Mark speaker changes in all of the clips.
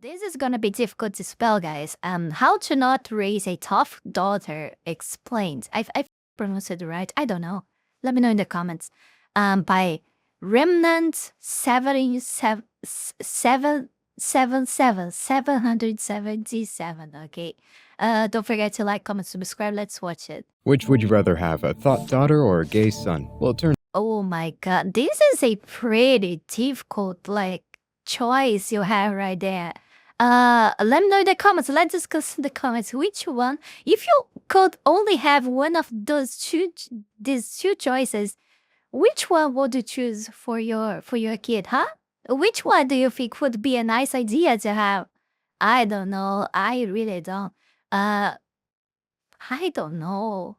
Speaker 1: this is gonna be difficult to spell, guys. How to not raise a tough daughter explained. I've pronounced it right. I don't know. Let me know in the comments. By Remnant777. Okay. Don't forget to like, comment, subscribe. Let's watch it.
Speaker 2: Which would you rather have, a Thot daughter or a gay son? Well, it turns
Speaker 1: Oh my god, this is a pretty difficult choice you have right there. Let me know in the comments. Let's discuss in the comments which one. If you could only have one of these two choices, which one would you choose for your kid, huh? Which one do you think would be a nice idea to have? I don't know. I really don't. I don't know.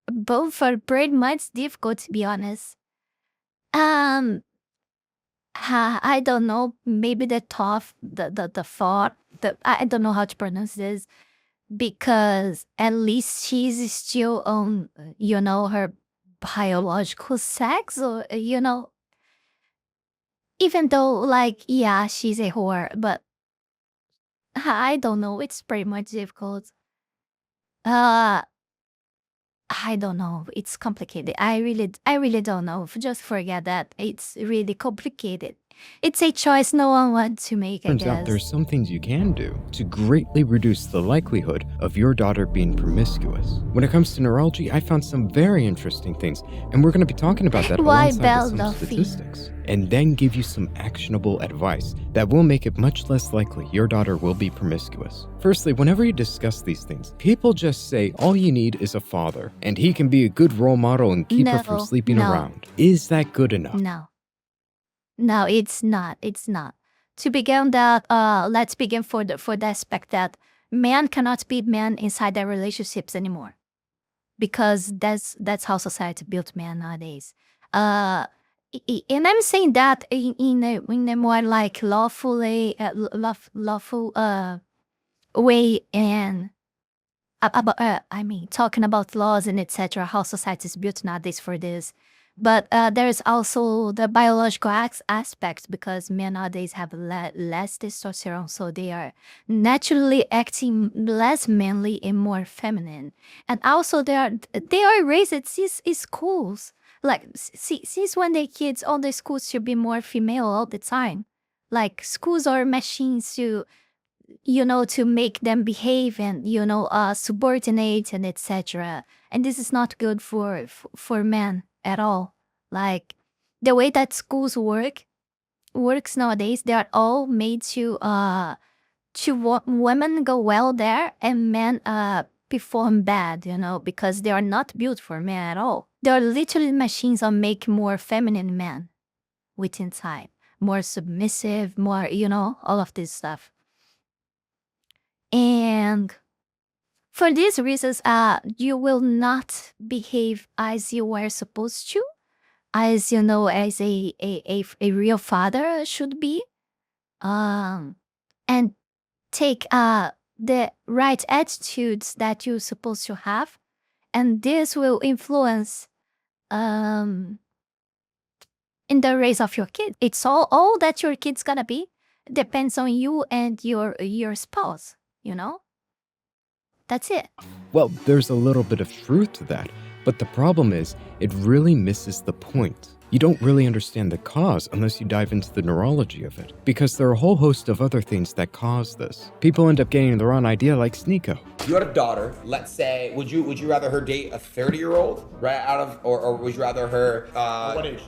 Speaker 1: Both are pretty much difficult, to be honest. I don't know. Maybe the Thot, I don't know how to pronounce this, because at least she's still on, her biological sex, or even though yeah, she's a whore, but I don't know. It's pretty much difficult. I don't know. It's complicated. I really don't know. Just forget that. It's really complicated. It's a choice no one wants to make, I guess.
Speaker 2: out there's some things you can do to greatly reduce the likelihood of your daughter being promiscuous. When it comes to neurology, I found some very interesting things, and we're going to be talking about that
Speaker 1: Why
Speaker 2: alongside with
Speaker 1: Belle
Speaker 2: some statistics, and then give you some actionable advice that will make it much less likely your daughter will be promiscuous. Firstly, whenever you discuss these things, people just say all you need is a father, and he can be a good role model and keep her from sleeping around. Is that good enough?
Speaker 1: No, it's not. It's not. To begin that, let's begin for the aspect that men cannot be men inside their relationships anymore, because that's how society built men nowadays. And I'm saying that in a more lawful way, and about talking about laws and etc. How society is built nowadays for this. But there is also the biological aspect, because men nowadays have less testosterone, so they are naturally acting less manly and more feminine. And also they are raised at these schools. Since when they kids, all the schools should be more female all the time. Schools are machines to make them behave and subordinate and etc. And this is not good for men at all. The way that schools works nowadays, they are all made to women go well there and men perform bad, because they are not built for men at all. They are literally machines on make more feminine men within time, more submissive, more all of this stuff. And for these reasons, you will not behave as you were supposed to, as as a real father should be, and take the right attitudes that you're supposed to have, and this will influence in the raise of your kid. It's all that your kid's gonna be depends on you and your spouse. That's it.
Speaker 2: Well, there's a little bit of truth to that, but the problem is, it really misses the point. You don't really understand the cause unless you dive into the neurology of it, because there are a whole host of other things that cause this. People end up getting the wrong idea, like Sneeko.
Speaker 3: You had a daughter, let's say, would you rather her date a 30-year-old, right, or would you rather her,
Speaker 4: what age?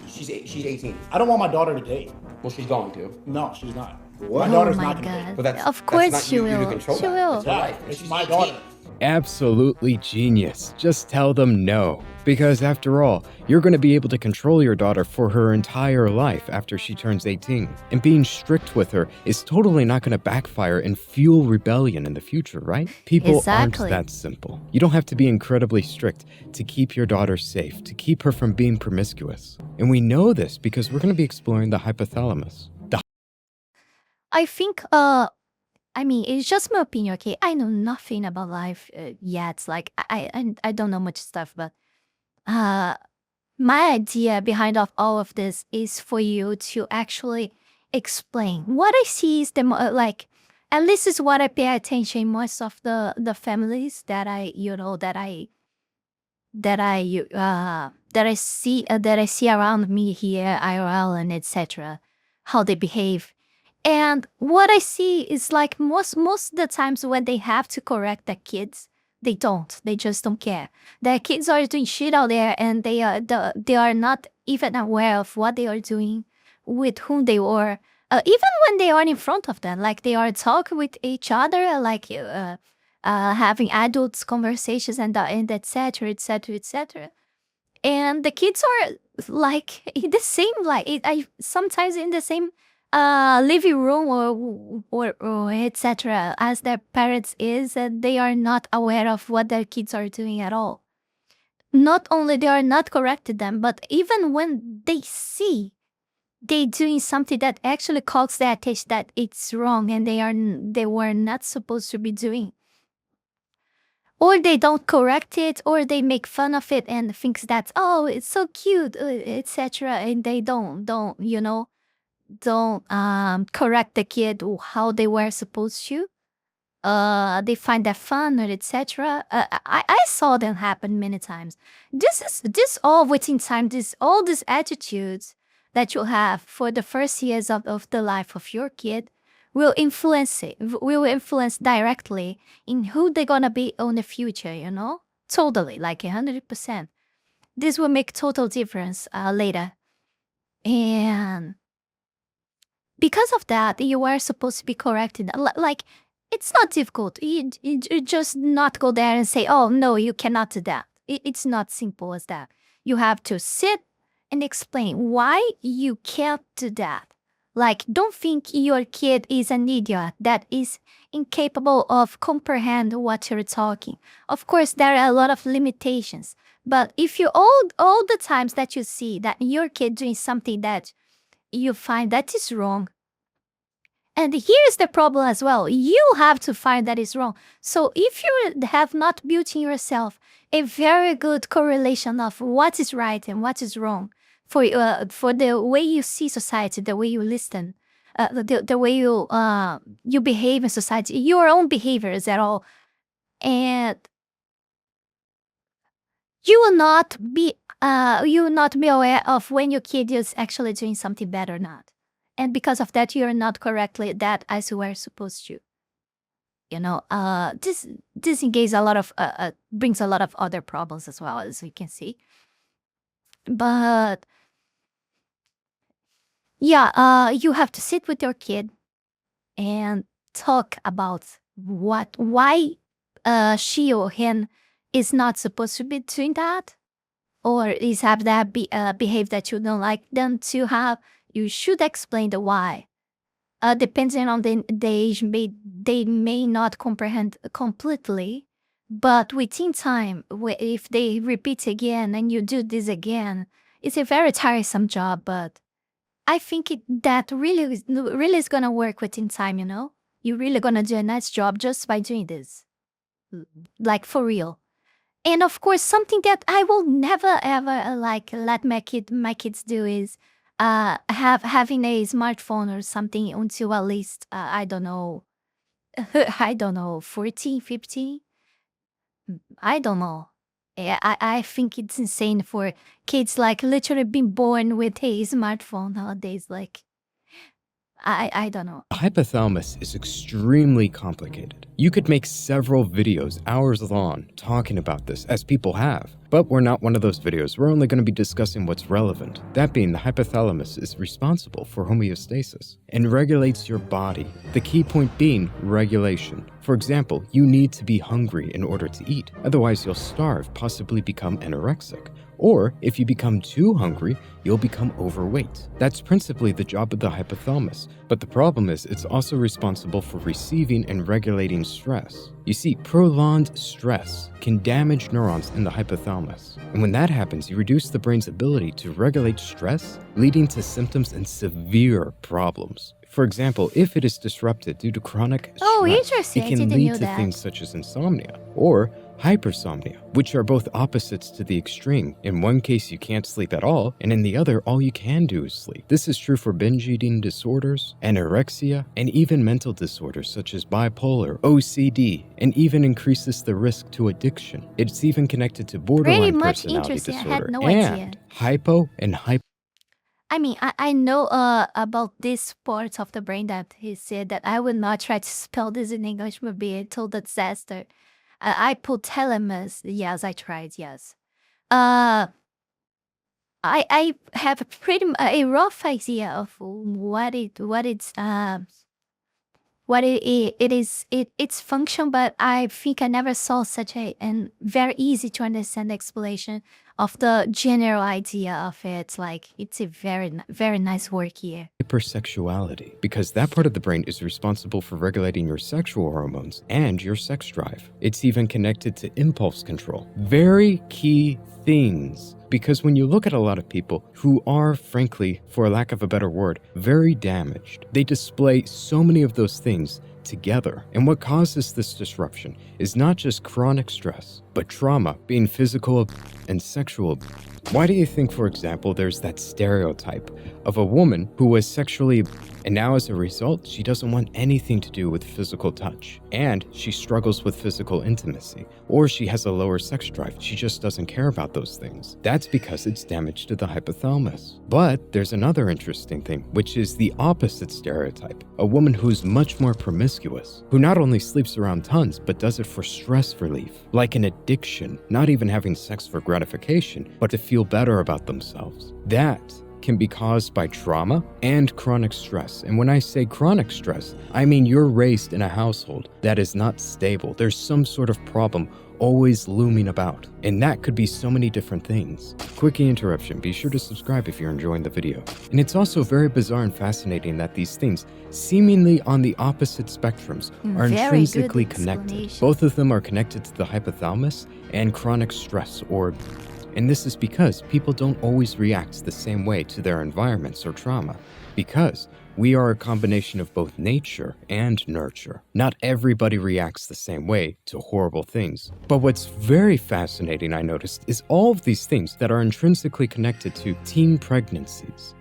Speaker 3: She's 18.
Speaker 4: I don't want my daughter to date.
Speaker 3: Well, she's going to.
Speaker 4: No, she's not.
Speaker 3: What?
Speaker 4: My daughter's
Speaker 1: Oh my
Speaker 4: not going to date.
Speaker 1: god.
Speaker 3: But that's,
Speaker 1: Of course she
Speaker 3: you
Speaker 1: will.
Speaker 3: to control
Speaker 1: She
Speaker 3: that.
Speaker 1: will.
Speaker 3: It's her life.
Speaker 4: It's
Speaker 3: She's
Speaker 4: my
Speaker 3: 18.
Speaker 4: daughter.
Speaker 2: Absolutely genius. Just tell them no. Because after all, you're going to be able to control your daughter for her entire life after she turns 18. And being strict with her is totally not going to backfire and fuel rebellion in the future, right? People aren't that simple. You don't have to be incredibly strict to keep your daughter safe, to keep her from being promiscuous. And we know this because we're going to be exploring the hypothalamus.
Speaker 1: I think, it's just my opinion, okay? I know nothing about life yet. I don't know much stuff, but my idea behind of all of this is for you to actually explain. What I see is like, at least is what I pay attention in most of the families that I see around me here, IRL and etc. How they behave. And what I see is like most of the times when they have to correct their kids, they don't. They just don't care. Their kids are doing shit out there, and they are not even aware of what they are doing, with whom they are. Even when they are in front of them, like they are talking with each other, like having adults conversations and etc. etc. etc. And the kids are like in the same I sometimes in the same living room or etc. as their parents is, and they are not aware of what their kids are doing at all. Not only they are not correcting them, but even when they see they doing something that actually calls their attention that it's wrong and they were not supposed to be doing, or they don't correct it, or they make fun of it and thinks that, oh, it's so cute, etc. And they don't correct the kid how they were supposed to. They find that fun or etc. I saw them happen many times. This all within time. All these attitudes that you have for the first years of the life of your kid will influence directly in who they're gonna be in the future. Totally, like 100%. This will make total difference later, and because of that, you are supposed to be corrected. Like, it's not difficult. You just not go there and say, oh, no, you cannot do that. It's not simple as that. You have to sit and explain why you can't do that. Like, don't think your kid is an idiot that is incapable of comprehend what you're talking. Of course, there are a lot of limitations. But if you all the times that you see that your kid doing something that you find that is wrong, and here's the problem as well, you have to find that is wrong. So if you have not built in yourself a very good correlation of what is right and what is wrong for the way you see society, the way you listen, the way you behave in society, your own behaviors at all, and you will not be aware of when your kid is actually doing something bad or not. And because of that, you're not correctly that as you were supposed to. This engages a lot of brings a lot of other problems as well, as we can see. But yeah, you have to sit with your kid and talk about why she or him is not supposed to be doing that, or is have that behave that you don't like them to have. You should explain the why. Depending on the age, they may not comprehend completely, but within time, if they repeat again and you do this again, it's a very tiresome job. But I think that really is gonna work within time. You're really gonna do a nice job just by doing this, like for real. And of course, something that I will never ever let my kids do is having a smartphone or something until at least I don't know 14, 15. I don't know. I think it's insane for kids literally being born with a smartphone nowadays. I don't know.
Speaker 2: Hypothalamus is extremely complicated. You could make several videos, hours long, talking about this, as people have. But we're not one of those videos. We're only going to be discussing what's relevant. That being, the hypothalamus is responsible for homeostasis and regulates your body. The key point being regulation. For example, you need to be hungry in order to eat. Otherwise, you'll starve, possibly become anorexic. Or, if you become too hungry, you'll become overweight. That's principally the job of the hypothalamus, but the problem is it's also responsible for receiving and regulating stress. You see, prolonged stress can damage neurons in the hypothalamus, and when that happens, you reduce the brain's ability to regulate stress, leading to symptoms and severe problems. For example, if it is disrupted due to chronic stress,
Speaker 1: Interesting.
Speaker 2: it can lead to things such as insomnia, or hypersomnia, which are both opposites to the extreme. In one case, you can't sleep at all, and in the other, all you can do is sleep. This is true for binge eating disorders, anorexia, and even mental disorders such as bipolar, OCD, and even increases the risk to addiction. It's even connected to borderline
Speaker 1: much
Speaker 2: personality
Speaker 1: interesting. I
Speaker 2: disorder
Speaker 1: had no idea.
Speaker 2: and hypo and hyper.
Speaker 1: I mean, I know about this part of the brain that he said that I would not try to spell this in English, would be a total disaster. Hypothalamus. Yes, I tried. Yes. I have a rough idea of what its function, but I think I never saw such a very easy to understand explanation of the general idea of it. Like, it's a very nice work here.
Speaker 2: Hypersexuality, because that part of the brain is responsible for regulating your sexual hormones and your sex drive. It's even connected to impulse control. Very key things, because when you look at a lot of people who are, frankly, for lack of a better word, very damaged, they display so many of those things together. And what causes this disruption is not just chronic stress, but trauma, being physical and sexual. Why do you think, for example, there's that stereotype of a woman who was sexually, and now as a result, she doesn't want anything to do with physical touch, and she struggles with physical intimacy, or she has a lower sex drive, she just doesn't care about those things? That's because it's damage to the hypothalamus. But there's another interesting thing, which is the opposite stereotype, a woman who's much more promiscuous, who not only sleeps around tons, but does it for stress relief, like an addiction, not even having sex for gratification, but to feel better about themselves. That can be caused by trauma and chronic stress. And when I say chronic stress, I mean you're raised in a household that is not stable. There's some sort of problem always looming about, and that could be so many different things. Quickie interruption, be sure to subscribe if you're enjoying the video. And it's also very bizarre and fascinating that these things, seemingly on the opposite spectrums, are intrinsically connected. Both of them are connected to the hypothalamus and chronic stress, and this is because people don't always react the same way to their environments or trauma, because we are a combination of both nature and nurture. Not everybody reacts the same way to horrible things. But what's very fascinating, I noticed, is all of these things that are intrinsically connected to teen pregnancies,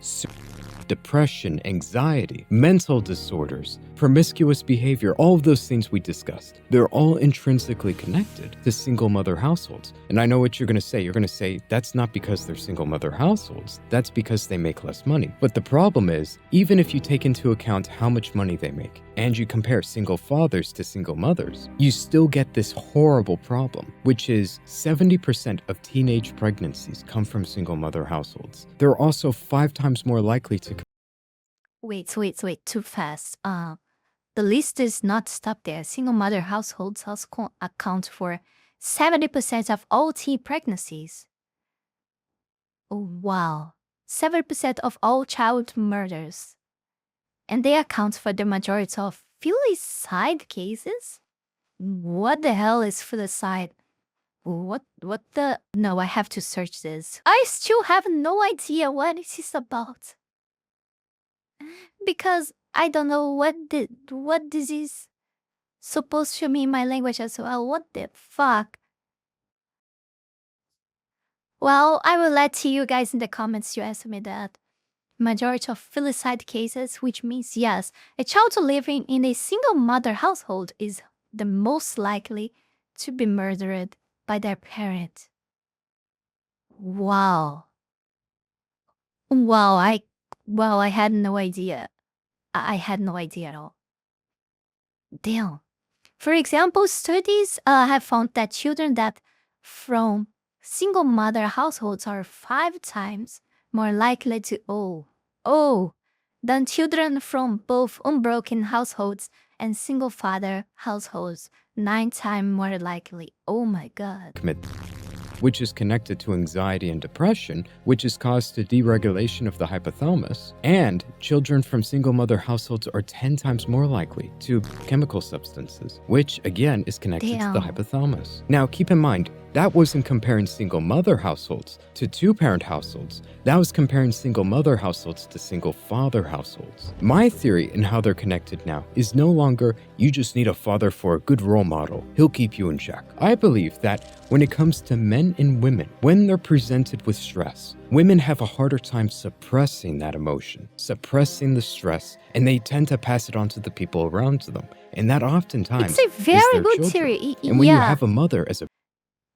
Speaker 2: depression, anxiety, mental disorders, promiscuous behavior, all of those things we discussed. They're all intrinsically connected to single mother households. And I know what you're going to say. You're going to say, that's not because they're single mother households. That's because they make less money. But the problem is, even if you take into account how much money they make, and you compare single fathers to single mothers, you still get this horrible problem, which is 70% of teenage pregnancies come from single mother households. They're also 5 times more likely to...
Speaker 1: Wait, too fast. The list does not stop there. Single mother households also account for 70% of all teen pregnancies. Oh, wow. 70% of all child murders. And they account for the majority of filicide cases? What the hell is filicide? What the... No, I have to search this. I still have no idea what this is about. Because I don't know what this is supposed to mean in my language as well. What the fuck? Well, I will let you guys in the comments to estimate that. Majority of filicide cases, which means yes, a child living in a single mother household is the most likely to be murdered by their parent. Wow. Wow, I had no idea. I had no idea at all. Damn. For example, studies have found that children that from single mother households are 5 times more likely to than children from both unbroken households and single father households, 9 times more likely. Oh my god.
Speaker 2: Which is connected to anxiety and depression, which is caused to deregulation of the hypothalamus, and children from single mother households are 10 times more likely to chemical substances, which again is connected to the hypothalamus. Now keep in mind, That wasn't comparing single mother households to two-parent households. That was comparing single mother households to single father households. My theory in how they're connected now is no longer you just need a father for a good role model. He'll keep you in check. I believe that when it comes to men and women, when they're presented with stress, women have a harder time suppressing that emotion, suppressing the stress, and they tend to pass it on to the people around them. And that oftentimes
Speaker 1: It's a very
Speaker 2: is their
Speaker 1: good
Speaker 2: children.
Speaker 1: theory.
Speaker 2: And when you
Speaker 1: Yeah.
Speaker 2: have a mother as a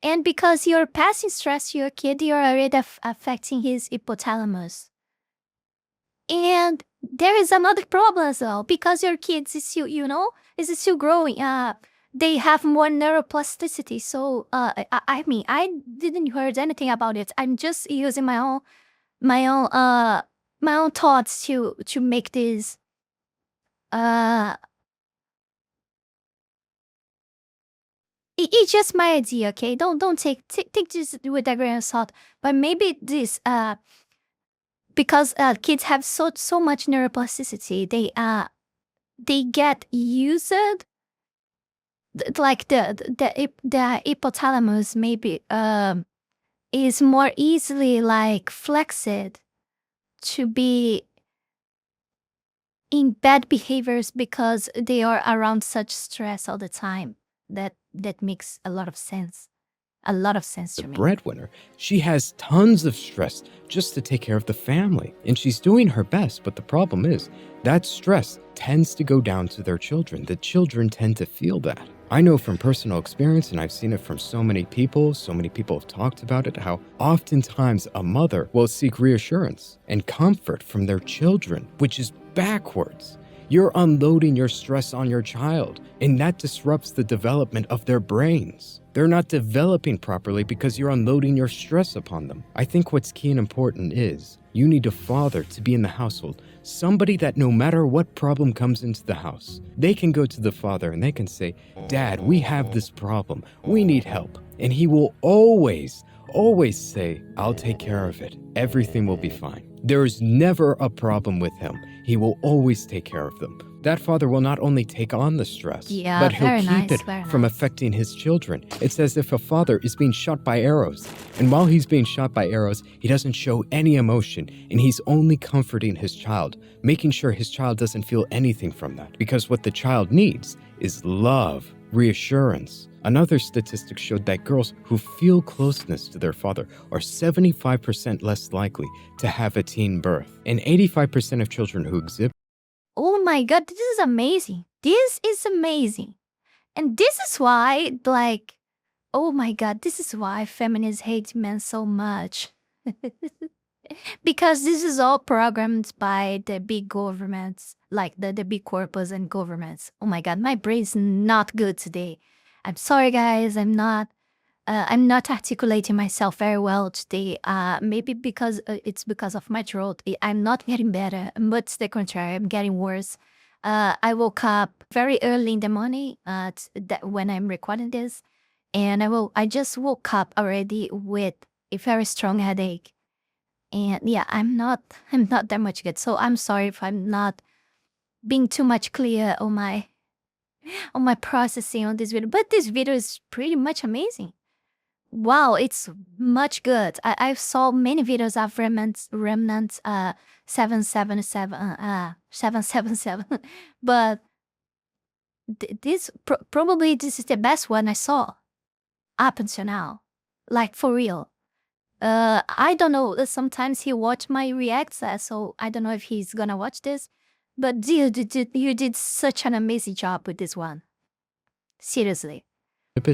Speaker 1: And because you're passing stress to your kid, you're already affecting his hypothalamus. And there is another problem as well, because your kids is still, is still growing. They have more neuroplasticity. So, I mean, I didn't heard anything about it. I'm just using my own thoughts to make this. It's just my idea, okay? Don't take this with a grain of salt. But maybe this because kids have so much neuroplasticity, they get used like the hypothalamus maybe is more easily like flexed to be in bad behaviors because they are around such stress all the time. That makes a lot of sense. A lot of sense to me.
Speaker 2: breadwinner. She has tons of stress just to take care of the family, and she's doing her best, but the problem is that stress tends to go down to their children. The children tend to feel that. I know from personal experience, and I've seen it from so many people have talked about it, how oftentimes a mother will seek reassurance and comfort from their children, which is backwards. You're unloading your stress on your child, and that disrupts the development of their brains. They're not developing properly because you're unloading your stress upon them. I think what's key and important is you need a father to be in the household, somebody that no matter what problem comes into the house, they can go to the father and they can say, "Dad, we have this problem. We need help." And he will always say, "I'll take care of it. Everything will be fine." There is never a problem with him. He will always take care of them. That father will not only take on the stress,
Speaker 1: Yeah,
Speaker 2: but he'll
Speaker 1: very
Speaker 2: keep
Speaker 1: nice,
Speaker 2: it
Speaker 1: very
Speaker 2: from
Speaker 1: nice.
Speaker 2: affecting his children. It's as if a father is being shot by arrows. And while he's being shot by arrows, he doesn't show any emotion, and he's only comforting his child, making sure his child doesn't feel anything from that. Because what the child needs is love, reassurance. Another statistic showed that girls who feel closeness to their father are 75% less likely to have a teen birth, and 85% of children who exhibit
Speaker 1: Oh my god, this is amazing. This is amazing. And this is why, like, oh my god, this is why feminists hate men so much. Because this is all programmed by the big governments, like the big corpus and governments. Oh my god, my brain's not good today. I'm sorry, guys. I'm not articulating myself very well today. Maybe because it's because of my throat. I'm not getting better, but it's the contrary. I'm getting worse. I woke up very early in the morning when I'm recording this, and I just woke up already with a very strong headache. And yeah, I'm not that much good. So I'm sorry if I'm not being too much clear on my processing on this video. But this video is pretty much amazing. Wow, it's much good. I saw many videos of Remnant777, but this probably this is the best one I saw up until now, like for real. I don't know. Sometimes he watch my reacts, so I don't know if he's gonna watch this. But you did such an amazing job with this one. Seriously.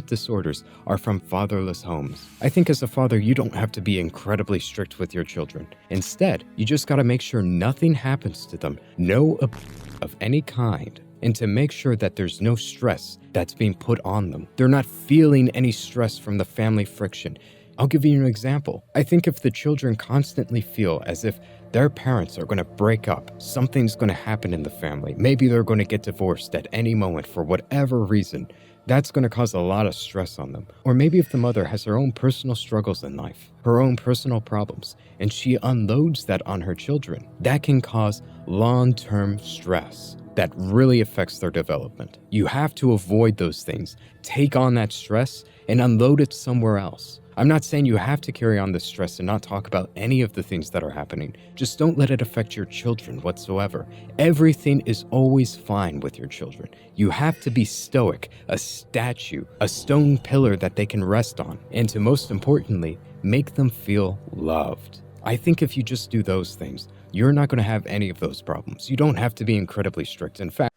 Speaker 2: disorders are from fatherless homes. I think as a father, you don't have to be incredibly strict with your children. Instead, you just gotta make sure nothing happens to them, no abuse of any kind, and to make sure that there's no stress that's being put on them. They're not feeling any stress from the family friction. I'll give you an example. I think if the children constantly feel as if their parents are going to break up, something's going to happen in the family, maybe they're going to get divorced at any moment for whatever reason, that's going to cause a lot of stress on them. Or maybe if the mother has her own personal struggles in life, her own personal problems, and she unloads that on her children, that can cause long-term stress. that really affects their development. You have to avoid those things, take on that stress, and unload it somewhere else. I'm not saying you have to carry on this stress and not talk about any of the things that are happening. Just don't let it affect your children whatsoever. Everything is always fine with your children. You have to be stoic, a statue, a stone pillar that they can rest on, and to most importantly, make them feel loved. I think if you just do those things, you're not going to have any of those problems. You don't have to be incredibly strict. In fact,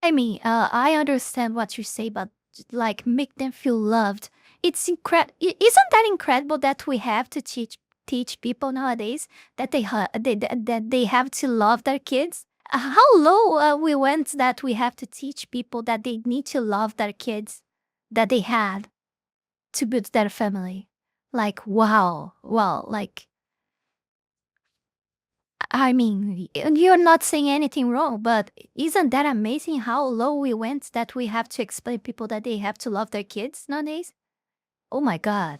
Speaker 1: I mean, I understand what you say, but like make them feel loved. It's incredible. Isn't that incredible that we have to teach people nowadays that they have to love their kids? How low we went that we have to teach people that they need to love their kids that they had to build their family. Like, wow. Well, like, I mean, you're not saying anything wrong, but isn't that amazing how low we went that we have to explain people that they have to love their kids nowadays? Oh my God.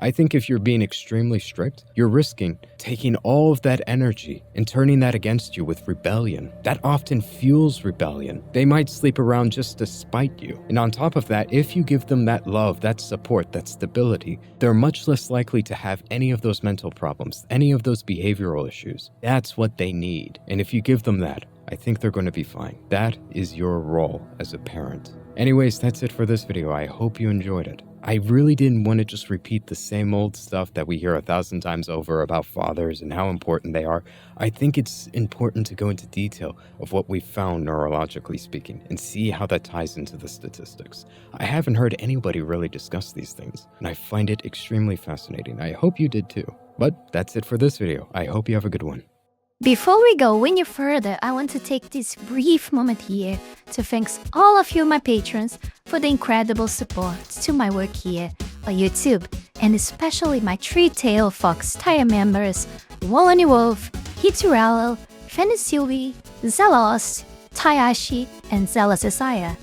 Speaker 2: I think if you're being extremely strict, you're risking taking all of that energy and turning that against you with rebellion. That often fuels rebellion. They might sleep around just to spite you. And on top of that, if you give them that love, that support, that stability, they're much less likely to have any of those mental problems, any of those behavioral issues. That's what they need. And if you give them that, I think they're going to be fine. That is your role as a parent. Anyways, that's it for this video. I hope you enjoyed it. I really didn't want to just repeat the same old stuff that we hear 1,000 times over about fathers and how important they are. I think it's important to go into detail of what we found neurologically speaking and see how that ties into the statistics. I haven't heard anybody really discuss these things, and I find it extremely fascinating. I hope you did too. But that's it for this video. I hope you have a good one.
Speaker 1: Before we go any further, I want to take this brief moment here to thank all of you, my patrons, for the incredible support to my work here on YouTube, and especially my three-tailed fox tier members, Wolony Wolf, Heath Rowell, Fenny Sylvy, Zalost, Tayashi, and Zaela Zhezzaia.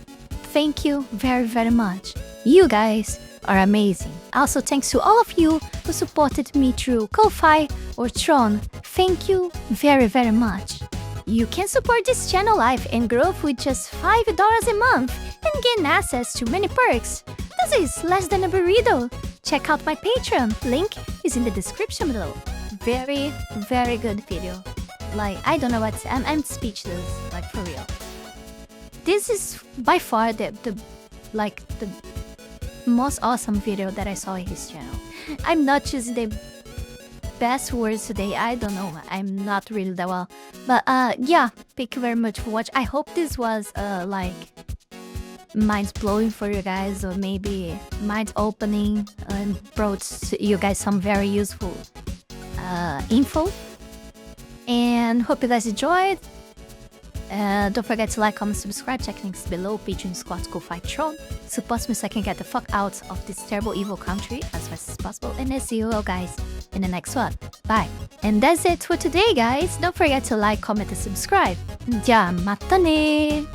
Speaker 1: Thank you very, very much. You guys are amazing. Also, thanks to all of you who supported me through Ko-Fi or Tron. Thank you very, very much. You can support this channel live and grow with just $5 a month and gain access to many perks. This is less than a burrito. Check out my Patreon. Link is in the description below. Very, very good video. Like, I don't know what to say. I'm speechless, like for real. This is by far the most awesome video that I saw in his channel. I'm not choosing the best words today. I don't know. I'm not really that well. But yeah, thank you very much for watching. I hope this was like mind-blowing for you guys, or maybe mind-opening and brought you guys some very useful info. And hope you guys enjoyed. Don't forget to like, comment, subscribe, check links below, Patreon, Squad, Ko-Fi, Tron. Support me so I can get the fuck out of this terrible evil country as fast as possible. And I'll see you all guys in the next one. Bye. And that's it for today, guys. Don't forget to like, comment, and subscribe. Ja, mata ne!